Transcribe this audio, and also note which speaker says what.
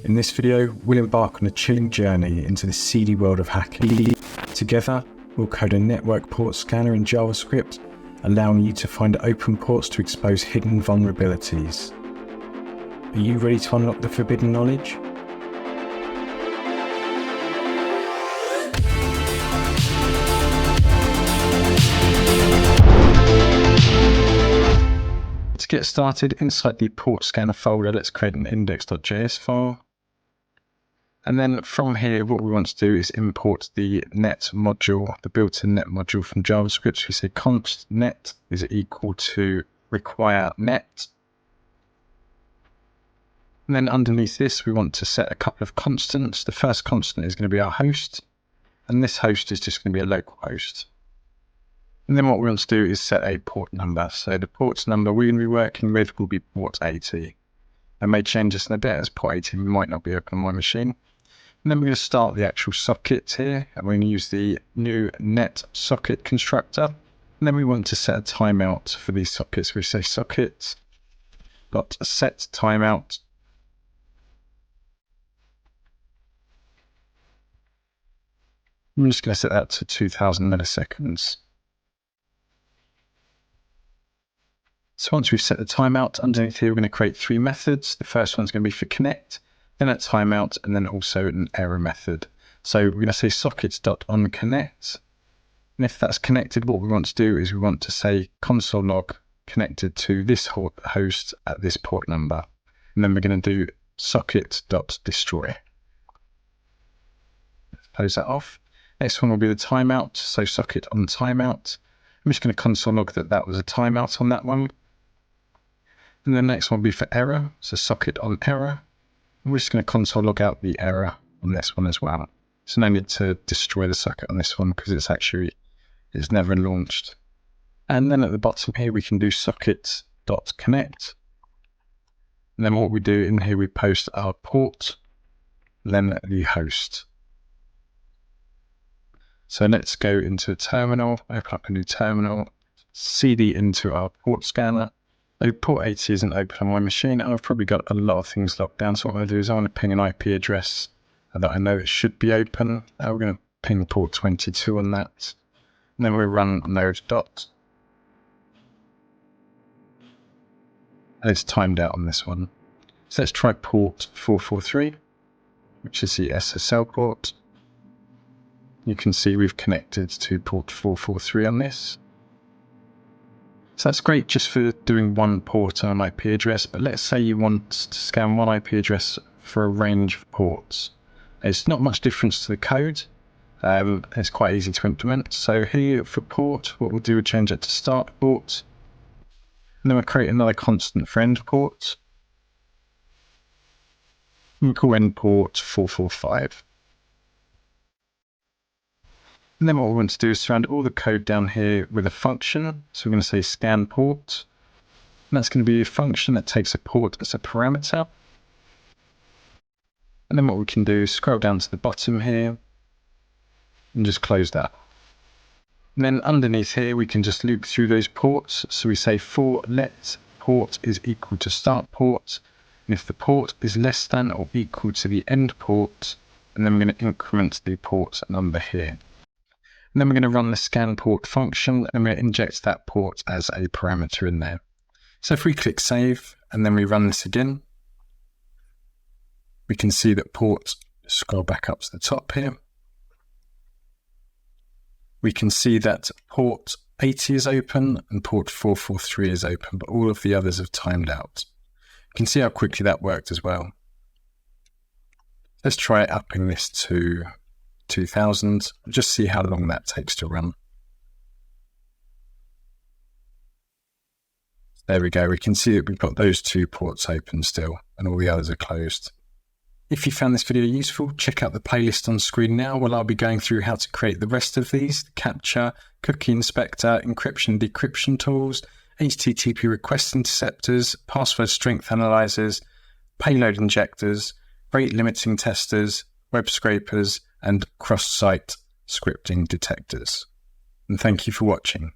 Speaker 1: In this video, we'll embark on a chilling journey into the seedy world of hacking. Together, we'll code a network port scanner in JavaScript, allowing you to find open ports to expose hidden vulnerabilities. Are you ready to unlock the forbidden knowledge? To get started, inside the port scanner folder, let's create an index.js file. And then from here, what we want to do is import the net module, the built-in net module from JavaScript. We say const net is equal to require net. And then underneath this, we want to set a couple of constants. The first constant is going to be our host, and this host is just going to be a local host. And then what we want to do is set a port number. So the port number we're going to be working with will be port 80. I may change this in a bit, as port 80 might not be open on my machine. And then we're going to start the actual socket here, and we're going to use the new net socket constructor. And then we want to set a timeout for these sockets. We say socket dot set timeout. I'm just going to set that to 2000 milliseconds. So once we've set the timeout, underneath here we're going to create three methods. The first one's going to be for connect, then a timeout, and then also an error method. So we're going to say sockets.onConnect. And if that's connected, what we want to do is we want to say console log connected to this host at this port number. And then we're going to do socket.destroy. Let's close that off. Next one will be the timeout. So socket on timeout. I'm just going to console log that was a timeout on that one. And the next one will be for error. So socket on error. We're just going to console log out the error on this one as well. So no need to destroy the socket on this one because it's never launched. And then at the bottom here, we can do socket.connect. And then what we do in here, we post our port, then the host. So let's go into a terminal, open up a new terminal, cd into our port scanner. So port 80 isn't open on my machine, and I've probably got a lot of things locked down. So what I'm going to do is I want to ping an IP address that I know it should be open. We're going to ping port 22 on that. And then we'll run node dot. And it's timed out on this one. So let's try port 443, which is the SSL port. You can see we've connected to port 443 on this. So that's great just for doing one port on an IP address, but let's say you want to scan one IP address for a range of ports. It's not much difference to the code. It's quite easy to implement. So here for port, what we'll do is change it to start port. And then we'll create another constant for end port. And we'll call end port 445. And then what we want to do is surround all the code down here with a function. So we're going to say scan port. And that's going to be a function that takes a port as a parameter. And then what we can do is scroll down to the bottom here and just close that. And then underneath here, we can just loop through those ports. So we say for let port is equal to start port. And if the port is less than or equal to the end port, and then we're going to increment the port number here. And then we're going to run the scan port function, and we're going to inject that port as a parameter in there. So if we click save, and then we run this again, we can see that port, scroll back up to the top here. We can see that port 80 is open and port 443 is open, but all of the others have timed out. You can see how quickly that worked as well. Let's try upping this to 2000, just see how long that takes to run. There we go, we can see that we've got those two ports open still and all the others are closed. If you found this video useful, check out the playlist on screen now where I'll be going through how to create the rest of these: capture, cookie inspector, encryption, decryption tools, HTTP request interceptors, password strength analyzers, payload injectors, rate limiting testers, web scrapers, and cross-site scripting detectors. And thank you for watching.